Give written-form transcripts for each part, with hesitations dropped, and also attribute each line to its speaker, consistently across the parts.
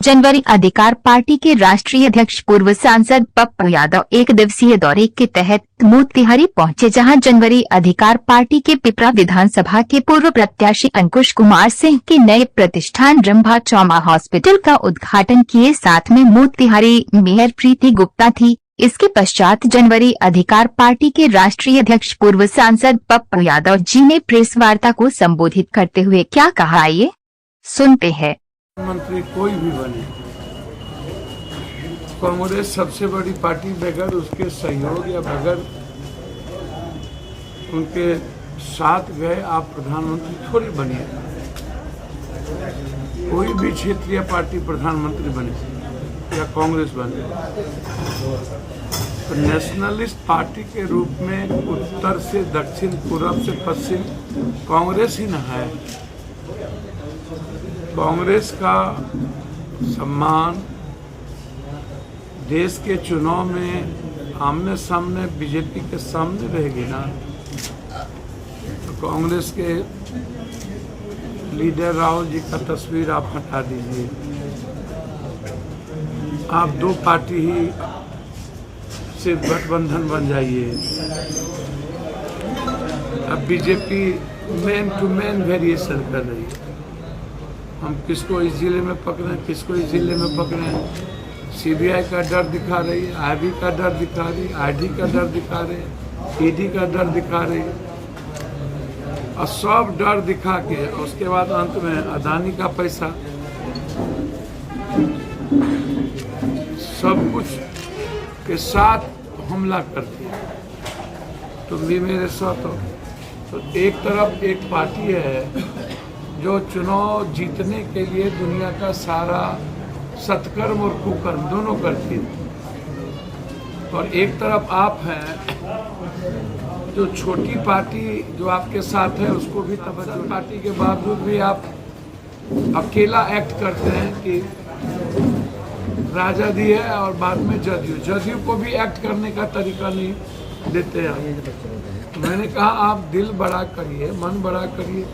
Speaker 1: जनवरी अधिकार पार्टी के राष्ट्रीय अध्यक्ष पूर्व सांसद पप्पू यादव एक दिवसीय दौरे के तहत मोतिहारी पहुंचे, जहां जनवरी अधिकार पार्टी के पिपरा विधानसभा के पूर्व प्रत्याशी अंकुश कुमार सिंह के नए प्रतिष्ठान रंभा ट्रॉमा हॉस्पिटल का उद्घाटन किए। साथ में मोतिहारी मेयर प्रीति गुप्ता थी। इसके पश्चात जनवरी अधिकार पार्टी के राष्ट्रीय अध्यक्ष पूर्व सांसद पप्पू यादव जी ने प्रेस वार्ता को संबोधित करते हुए क्या कहा, आइए सुनते हैं।
Speaker 2: मंत्री कोई भी बने, कांग्रेस सबसे बड़ी पार्टी, बगैर उसके सहयोग या बगैर उनके साथ गए आप प्रधानमंत्री थोड़ी बनिए। कोई भी क्षेत्रीय पार्टी प्रधानमंत्री बने या कांग्रेस बने, तो नेशनलिस्ट पार्टी के रूप में उत्तर से दक्षिण, पूर्व से पश्चिम कांग्रेस ही न है। कांग्रेस का सम्मान देश के चुनाव में आमने सामने बीजेपी के सामने रहेगी ना, तो कांग्रेस के लीडर राहुल जी का तस्वीर आप हटा दीजिए। आप दो पार्टी ही से गठबंधन बन जाइए। अब BJP man to man variation कर रही है। हम किसको इस जिले में पकड़ें, किसको इस जिले में पकड़ें। सीबीआई का डर दिखा रही है, आईबी का डर दिखा रही है, आईडी का डर दिखा रही है, ईडी का डर दिखा रही है, और सब डर दिखा के उसके बाद अंत में अदानी का पैसा, सब कुछ के साथ हमला करती है। तुम भी मेरे साथ हो। तो एक तरफ एक पार्टी है जो चुनाव जीतने के लिए दुनिया का सारा सत्कर्म और कुकर्म दोनों करती है, और एक तरफ आप हैं जो छोटी पार्टी जो आपके साथ है उसको भी तवज्जो, पार्टी के बावजूद भी आप अकेला एक्ट करते हैं कि राजद है, और बाद में जदयू को भी एक्ट करने का तरीका नहीं देते हैं। मैंने कहा आप दिल बड़ा करिए, मन बड़ा करिए।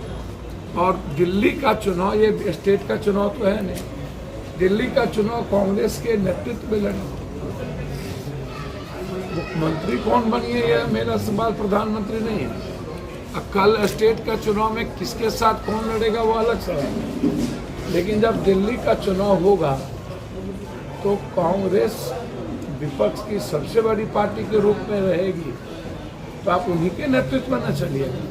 Speaker 2: और दिल्ली का चुनाव, ये स्टेट का चुनाव तो है नहीं, दिल्ली का चुनाव कांग्रेस के नेतृत्व में लड़े। मुख्यमंत्री कौन बनिए यह मेरा सवाल प्रधानमंत्री नहीं है। कल स्टेट का चुनाव में किसके साथ कौन लड़ेगा वो अलग सवाल है, लेकिन जब दिल्ली का चुनाव होगा तो कांग्रेस विपक्ष की सबसे बड़ी पार्टी के रूप में रहेगी, तो आप उन्हीं के नेतृत्व में न चलिएगा।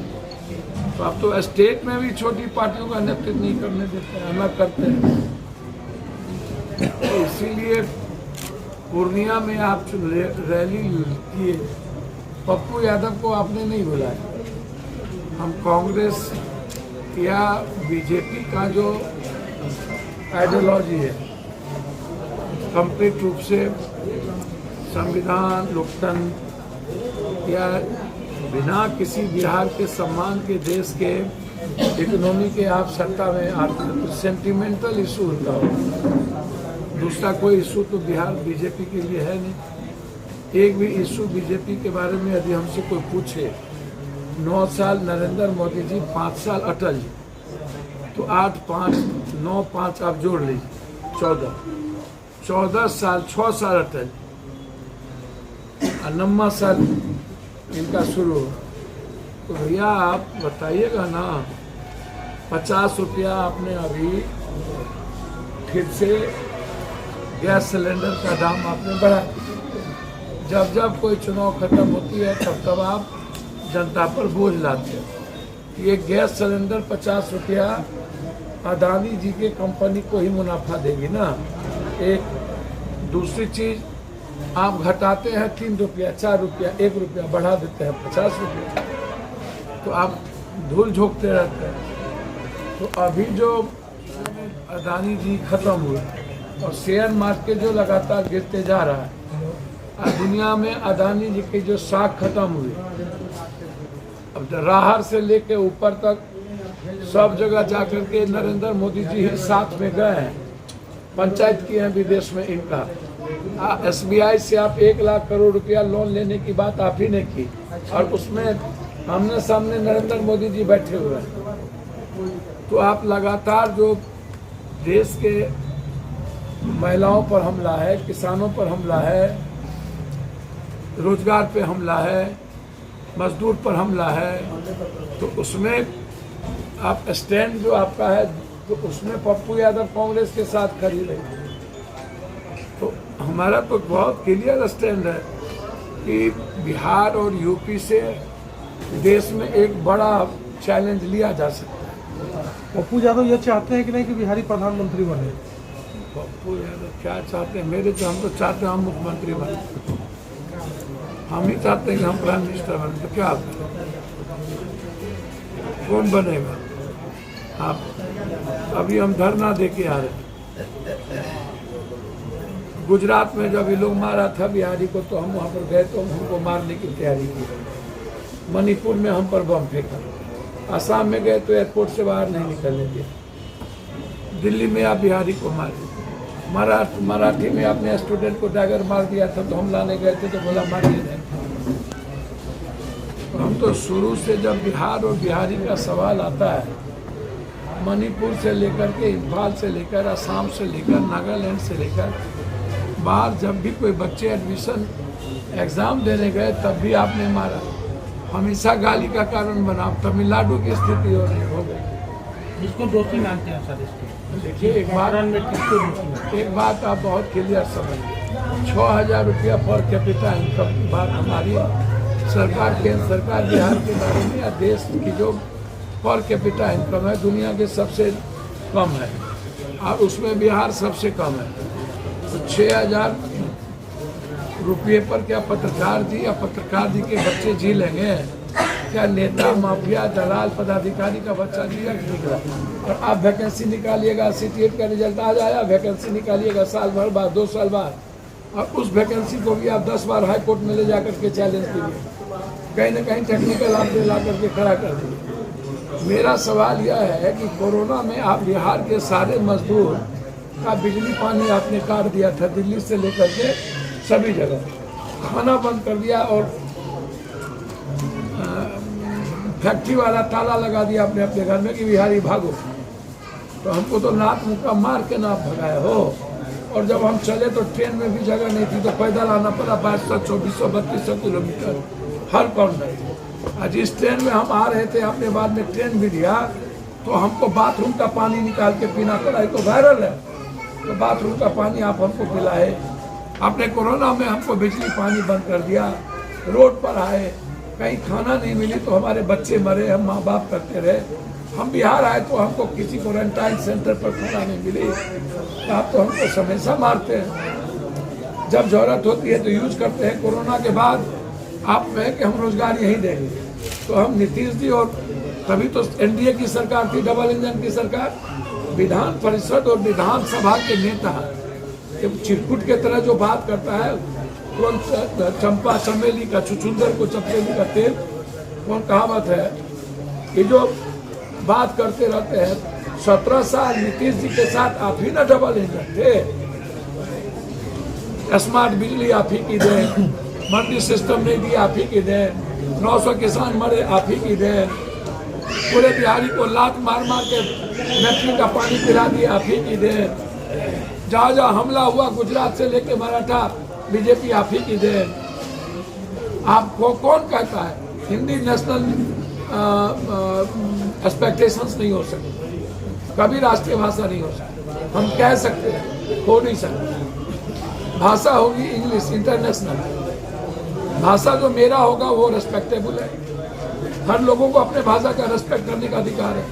Speaker 2: तो आप तो स्टेट में भी छोटी पार्टियों का नेतृत्व नहीं करने देते हैं, न करते हैं। तो इसीलिए पूर्णिया में आप रैली किए, पप्पू यादव को आपने नहीं बुलाया। हम कांग्रेस या बीजेपी का जो आइडियोलॉजी है, कंप्लीट रूप से संविधान, लोकतंत्र या बिना किसी बिहार के सम्मान के देश के इकोनॉमी के आप सत्ता में आते हैं, तो सेंटिमेंटल इशू होता हो। दूसरा कोई इशू तो बिहार बीजेपी के लिए है नहीं। एक भी इशू बीजेपी के बारे में यदि हमसे कोई पूछे, 9 साल नरेंद्र मोदी जी, 5 साल अटल जी, तो 8, 5, 9, 5 आप जोड़ लीजिए, 14 साल, 6 साल अटल, 9वां साल इनका शुरू हो। तो भैया आप बताइएगा ना, 50 रुपया आपने अभी फिर से गैस सिलेंडर का दाम आपने बढ़ा। जब जब कोई चुनाव खत्म होती है तब आप जनता पर बोझ लाते हैं। ये गैस सिलेंडर 50 रुपया अदानी जी के कंपनी को ही मुनाफा देगी ना। एक दूसरी चीज़ आप घटाते हैं 3 रुपया, 4 रुपया, 1 रुपया, बढ़ा देते हैं 50 रुपया, तो आप धूल झोंकते रहते हैं। तो अभी जो अदानी जी खत्म हुए और शेयर मार्केट जो लगातार गिरते जा रहा है, दुनिया में अदानी जी की जो साख खत्म हुई, अब राहर से लेके ऊपर तक सब जगह जाकर के नरेंद्र मोदी जी ही साथ में गए हैं, पंचायत किए हैं विदेश में इनका। SBI से आप 1 लाख करोड़ रुपया लोन लेने की बात आप ही ने की, और उसमें आमने सामने नरेंद्र मोदी जी बैठे हुए हैं। तो आप लगातार जो देश के महिलाओं पर हमला है, किसानों पर हमला है, रोजगार पे हमला है, मजदूर पर हमला है, तो उसमें आप स्टैंड जो आपका है तो उसमें पप्पू यादव कांग्रेस के साथ खड़ी रही। तो हमारा तो बहुत क्लियर स्टैंड है कि बिहार और यूपी से देश में एक बड़ा चैलेंज लिया जा सकता है।
Speaker 3: पप्पू यादव ये चाहते हैं कि नहीं कि बिहारी प्रधानमंत्री बने?
Speaker 2: पप्पू यादव क्या चाहते हैं? हम तो चाहते हैं हम मुख्यमंत्री बने। हम ही चाहते हैं कि हम प्राइम मिनिस्टर बने, तो क्या कौन बनेगा? आप अभी हम धरना दे के आ रहे हैं। गुजरात में जब ये लोग मारा था बिहारी को तो हम वहाँ पर गए तो हमको मारने की तैयारी की। मणिपुर में हम पर बम फेंका। आसाम में गए तो एयरपोर्ट से बाहर नहीं निकलने दिया। दिल्ली में आप बिहारी को मारे। मराठी में अपने स्टूडेंट को डैगर मार दिया था तो हम लाने गए थे तो बोला मारिए नहीं। हम तो शुरू से जब बिहार और बिहारी का सवाल आता है, मणिपुर से लेकर के इम्फाल से लेकर असम से लेकर नागालैंड से लेकर बाहर जब भी कोई बच्चे एडमिशन एग्ज़ाम देने गए तब भी आपने मारा। हमेशा गाली का कारण बना। तमिलनाडु की स्थिति हो गई।
Speaker 3: इसको दोषी मानते हैं सर? इसको
Speaker 2: देखिए एक बात आप बहुत क्लियर समझिए। 6,000 रुपया पर कैपिटा इनकम की बात हमारी सरकार, केंद्र सरकार बिहार के बारे में या देश की जो पर कैपिटा इनकम है दुनिया के सबसे कम है और उसमें बिहार सबसे कम है। तो 6,000 रुपये पर क्या पत्रकार जी या पत्रकार जी के बच्चे जी लेंगे? क्या नेता, माफिया, दलाल, पदाधिकारी का बच्चा जिया निकला? और आप वैकेंसी निकालिएगा, सीटीएट का रिजल्ट आ जाएगा, वैकेंसी निकालिएगा साल भर बाद, 2 साल बाद, और उस वैकेंसी को भी आप 10 बार हाई कोर्ट में ले जाकर के चैलेंज कीजिए, कहीं ना कहीं टेक्निकल आप ला करके खड़ा कर दीजिए। मेरा सवाल यह है कि कोरोना में आप बिहार के सारे मजदूर का बिजली पानी आपने काट दिया था, दिल्ली से लेकर के सभी जगह खाना बंद कर दिया और फैक्ट्री वाला ताला लगा दिया अपने अपने घर में कि बिहारी भागो। तो हमको तो नाक मुक्का मार के ना भगाए हो। और जब हम चले तो ट्रेन में भी जगह नहीं थी तो पैदल आना पड़ा 2200, 2400, 3200 किलोमीटर हर कॉर्नर। आज इस ट्रेन में हम आ रहे थे, आपने बाद में ट्रेन भी दिया तो हमको बाथरूम का पानी निकाल के पीना पड़ा। ये तो वायरल है। तो बाथरूम का पानी आप हमको पिलाए। आपने कोरोना में हमको बिजली पानी बंद कर दिया। रोड पर आए, कहीं खाना नहीं मिली तो हमारे बच्चे मरे, हम माँ बाप करते रहे। हम बिहार आए तो हमको किसी क्वारंटाइन सेंटर पर खाना नहीं मिली। तो आप तो हमको हमेशा मारते हैं। जब जरूरत होती है तो यूज करते हैं। कोरोना के बाद आप कहें कि हम रोजगार यहीं देंगे तो हम नीतीश जी, और तभी तो एनडीए की सरकार थी, डबल इंजन की सरकार। विधान परिषद और विधानसभा के नेता चिरकुट के तरह जो बात करता है, कौन चंपा चमेली का, छुछुंदर को चमेली का तेल, कौन कहावत है, ये जो बात करते रहते हैं। 17 साल नीतीश जी के साथ आप ही ना डबल इंजन थे। स्मार्ट बिजली आप ही की दें, मंडी सिस्टम नहीं दी आप ही की दें, 900 किसान मरे आप ही की दें, पूरे बिहारी को लात मार मार के नकली का पानी पिला दिया आप ही की दें। जहाँ जहाँ हमला हुआ गुजरात से लेके मराठा, बीजेपी आप ही की दें। आपको कौन कहता है हिंदी नेशनल एक्सपेक्टेशंस नहीं हो सकती, कभी राष्ट्रीय भाषा नहीं हो सकती। हम कह सकते हैं, हो नहीं सकते। भाषा होगी इंग्लिश इंटरनेशनल। भाषा जो मेरा होगा वो रेस्पेक्टेबल है। हर लोगों को अपने भाषा का रेस्पेक्ट करने का अधिकार है।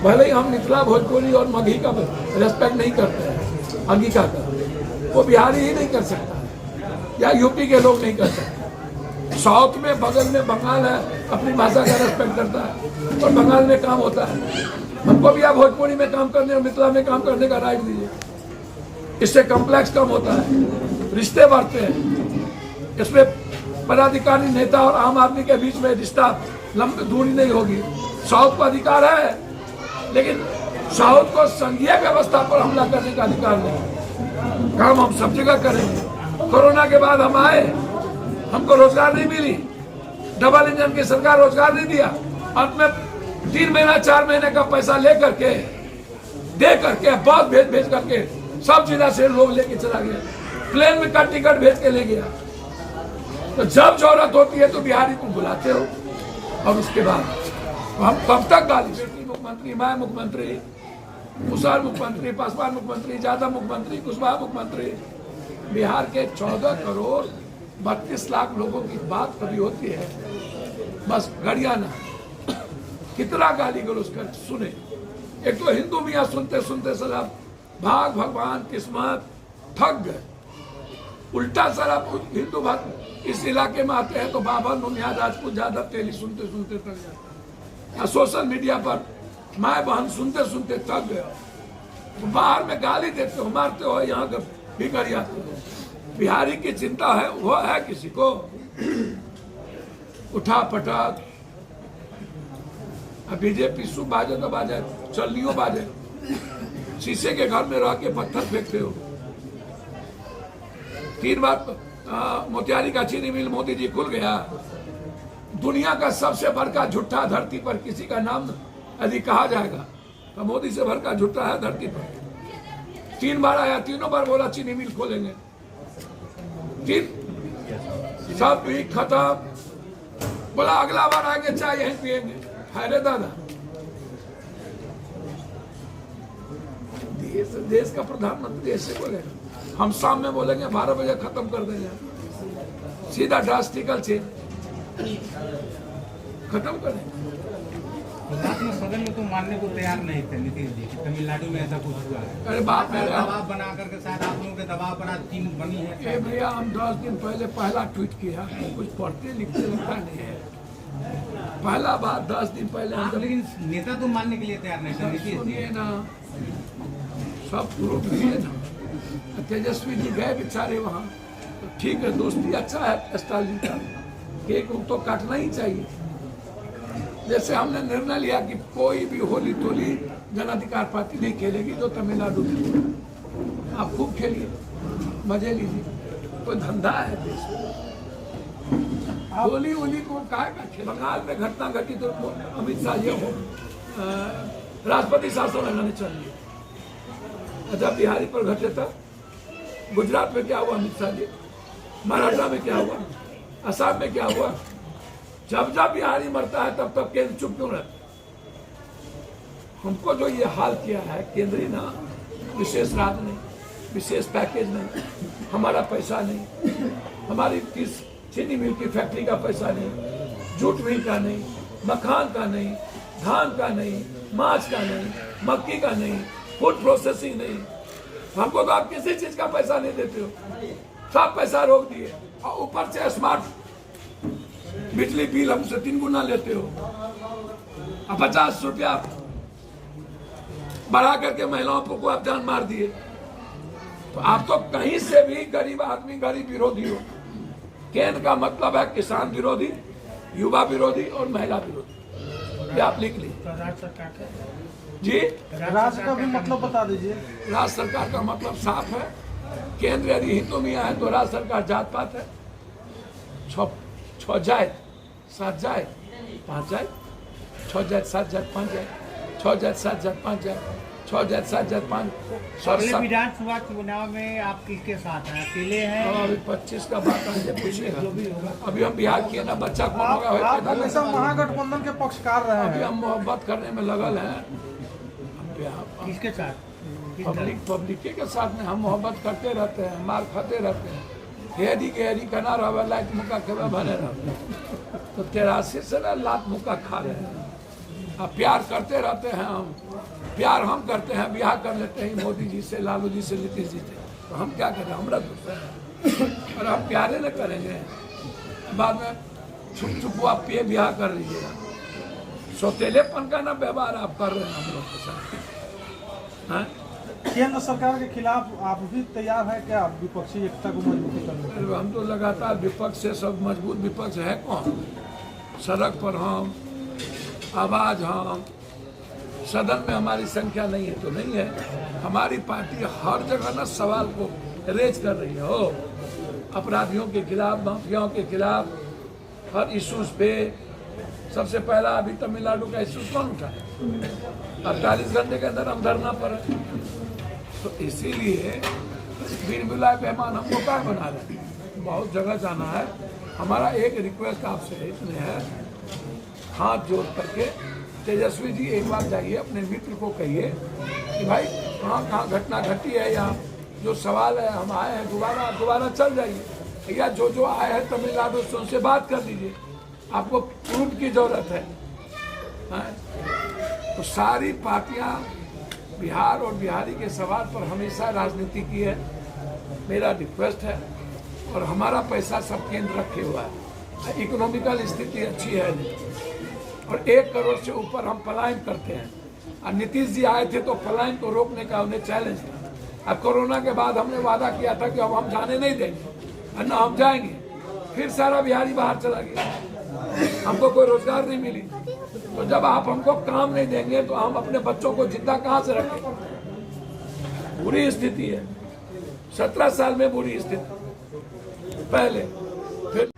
Speaker 2: भले ही हम मिथिला, भोजपुरी और मगही का रेस्पेक्ट नहीं करते हैं, अंगिका का, वो बिहारी ही नहीं कर सकता या यूपी के लोग नहीं कर सकते। साउथ में बगल में बंगाल है, अपनी भाषा का रेस्पेक्ट करता है और बंगाल में काम होता है। हमको भी आप भोजपुरी में काम करने और मिथिला में काम करने का राइट दीजिए। इससे कॉम्प्लेक्स कम होता है, रिश्ते बढ़ते हैं। इसमें पदाधिकारी, नेता और आम आदमी के बीच में रिश्ता लंबी दूरी नहीं होगी। साउथ को अधिकार है, लेकिन साउथ को संघीय व्यवस्था पर हमला करने का अधिकार नहीं। काम हम सब जगह करेंगे। कोरोना के बाद हम आए, हमको रोजगार नहीं मिली, डबल इंजन की सरकार रोजगार नहीं दिया। अंत में 3 महीना 4 महीने का पैसा ले करके, दे करके, बस भेज करके सब जिला से लोग लेके चला गया, प्लेन में का टिकट भेज के ले गया। तो जब जरूरत होती है तो बिहारी को बुलाते हो, और उसके बाद हम कब तक गाली? बेटी मुख्यमंत्री, मैं मुख्यमंत्री, मुसहर मुख्यमंत्री, पासवान मुख्यमंत्री, यादव मुख्यमंत्री, कुशवाहा मुख्यमंत्री। बिहार के 14 करोड़ 32 लाख लोगों की बात कभी होती है? बस गड़िया ना, कितना गाली गलौज कर सुने। एक तो हिंदू मियाँ सुनते सुनते सला भाग भगवान किस्मत थक गए। उल्टा सर आप हिंदू भक्त इस इलाके में आते हैं तो बाबर, नोनिया, राजपूत, यादव, तेली सुनते सुनते थक जाते हैं। सोशल मीडिया पर माए बहन सुनते सुनते थक गए। तो बाहर में गाली देते हो, मारते हो, यहाँ भी कर आते हो। बिहारी की चिंता है, वो है किसी को? उठा पटक, बीजेपी सु बाजे तो बाजे, चलनियो बाजे, शीशे के घर में रह के पत्थर फेंकते हो। 3 बार मोतिहारी का चीनी मिल मोदी जी खुल गया। दुनिया का सबसे बड़का झूठा धरती पर किसी का नाम यदि कहा जाएगा तो मोदी से भर का झूठा है धरती पर। 3 बार आया, तीनों बार बोला चीनी मिल खोलेंगे, सब भी खत्म। बोला अगला बार आएंगे चाय यहीं पिएंगे। अरे दादा, देश का प्रधानमंत्री ऐसे बोलेगा? हम शाम में बोलेंगे 12 बजे खत्म कर देंगे, सीधा ड्रास्टिकल चेंज खत्म करेंगे।
Speaker 3: गुजरात में सदन में तो मानने को तैयार नहीं थे नीतीश जी, तमिलनाडु में ऐसा कुछ हुआ है।
Speaker 2: अरे बाप रे,
Speaker 3: दबाव बना करके शायद आप लोगों के दबाव पर आज टीम बनी है।
Speaker 2: भैया हम 10 दिन पहले पहला ट्वीट किया, कुछ पढ़ते लिखते लिखा नहीं है। पहला बात 10 दिन पहले हम,
Speaker 3: लेकिन नेता तो मानने के लिए तैयार नहीं थे नीतीश जी।
Speaker 2: ना सब प्रूफ दिए ना, तेजस्वी जी गए बेचारे वहाँ, तो ठीक है, दोस्ती अच्छा है स्टालिन का, केक तो काटना ही चाहिए। जैसे हमने निर्णय लिया कि कोई भी होली तोली जन अधिकार पार्टी नहीं खेलेगी, जो तमिलनाडु में आप खूब खेलिए, मजे लीजिए, कोई धंधा है देश में। होली होली को कहा खेल। बंगाल में घटना घटी तो अमित शाह ये हो राष्ट्रपति शासन लगाने चाहिए। अच्छा, बिहारी पर घटे था, गुजरात में क्या हुआ अमित शाह जी, महाराष्ट्र में क्या हुआ, असम में क्या हुआ? जब जब बिहारी मरता है तब तब केंद्र चुप क्यों रहता? हमको जो ये हाल किया है केंद्रीय ना, विशेष राहत नहीं, विशेष पैकेज नहीं, हमारा पैसा नहीं, हमारी चीनी मिल की फैक्ट्री का पैसा नहीं, जूट मिल का नहीं, मखान का नहीं, धान का नहीं, माछ का नहीं, मक्की का नहीं, फूड प्रोसेसिंग नहीं। हमको तो आप किसी चीज का पैसा नहीं देते हो, सब पैसा रोक दिए, और ऊपर से स्मार्ट बिजली बिल हमसे 3 गुना लेते हो, और 50 रुपया बढ़ा करके महिलाओं को आप जान मार दिए। तो आप तो कहीं से भी गरीब आदमी, गरीब विरोधी हो। केंद्र का मतलब है किसान विरोधी, युवा विरोधी और महिला विरोधी। ये आप लिख लीजिए।
Speaker 3: राज्य सरकार का
Speaker 2: जी,
Speaker 3: राज्य का भी मतलब बता दीजिए।
Speaker 2: राज्य सरकार का मतलब साफ है, केंद्र यदि हिंदू में है तो राज्य सरकार जात पात है। 6 जात 7 जात 5 जात, 6 जात 7 जात 5 जात, 6 जात 7 जात 5 जात, 6 जात 7 जात 5।
Speaker 3: अगले विधानसभा चुनाव में आप किसके साथ हैं? अकेले हैं?
Speaker 2: अभी 25 का बात है, पूछेगा अभी हम बिहार किए ना, बच्चा कौन होगा?
Speaker 3: आप हमेशा महागठबंधन के पक्षकार रहे
Speaker 2: अभी
Speaker 3: हैं।
Speaker 2: हम मोहब्बत करने में लगल हैं।
Speaker 3: किसके साथ?
Speaker 2: पब्लिक के साथ में हम मोहब्बत करते रहते हैं, मार खाते रहते हैं। हेरी का ना रहा लाइट मुक्का खेबा भरे रहते हैं, तो 83 से ना लात मुक्का खा रहे हैं। अब प्यार करते रहते हैं हम, प्यार हम करते हैं, ब्याह कर लेते हैं मोदी जी से, लालू जी से, नीतीश जी से। तो हम क्या करें, हमारा दोस्त है, और हम प्यारे न करेंगे, बाद में छुप छुप आप पे ब्याह कर लीजिएगा। सौतेलेपन का ना व्यवहार आप कर रहे हैं हम लोग के साथ। हाँ?
Speaker 3: केंद्र सरकार के खिलाफ आप भी तैयार है क्या विपक्षी एकता को मजबूती करने के लिए?
Speaker 2: हम तो लगातार विपक्ष से, सब मजबूत विपक्ष है कौन? सड़क पर हम, आवाज हम, सदन में हमारी संख्या नहीं है तो नहीं है। हमारी पार्टी हर जगह ना सवाल को रेज कर रही है, हो अपराधियों के खिलाफ, माफियाओं के खिलाफ, हर इश्यूज पे। सबसे पहला अभी तमिलनाडु का इश्यूज कौन उठा है? 48 घंटे के अंदर हम धरना पर तो इसीलिए बिन बुलाए मेहमान हमको क्या बना रहे हैं, बहुत जगह जाना है। हमारा एक रिक्वेस्ट आपसे इतने है, हाथ जोड़ करके तेजस्वी जी एक बार जाइए, अपने मित्र को कहिए कि भाई कहाँ कहाँ घटना घटी है, यहाँ जो सवाल है हम आए हैं, दोबारा चल जाइए, या जो आए हैं तमिलनाडु से उनसे बात कर लीजिए, आपको प्रूफ की जरूरत है। तो सारी पार्टियां बिहार और बिहारी के सवाल पर हमेशा राजनीति की है। मेरा रिक्वेस्ट है, और हमारा पैसा सब केंद्र रखे हुआ है, इकोनॉमिकल स्थिति अच्छी है नहीं, और 1 करोड़ से ऊपर हम पलायन करते हैं। और नीतीश जी आए थे तो पलायन को रोकने का उन्हें चैलेंज था। अब कोरोना के बाद हमने वादा किया था कि अब हम जाने नहीं देंगे, और ना हम जाएंगे। फिर सारा बिहारी बाहर चला गया, हमको कोई रोजगार नहीं मिली। तो जब आप हमको काम नहीं देंगे तो हम अपने बच्चों को जिंदा कहाँ से रखेंगे? बुरी स्थिति है, 17 साल में बुरी स्थिति पहले, फिर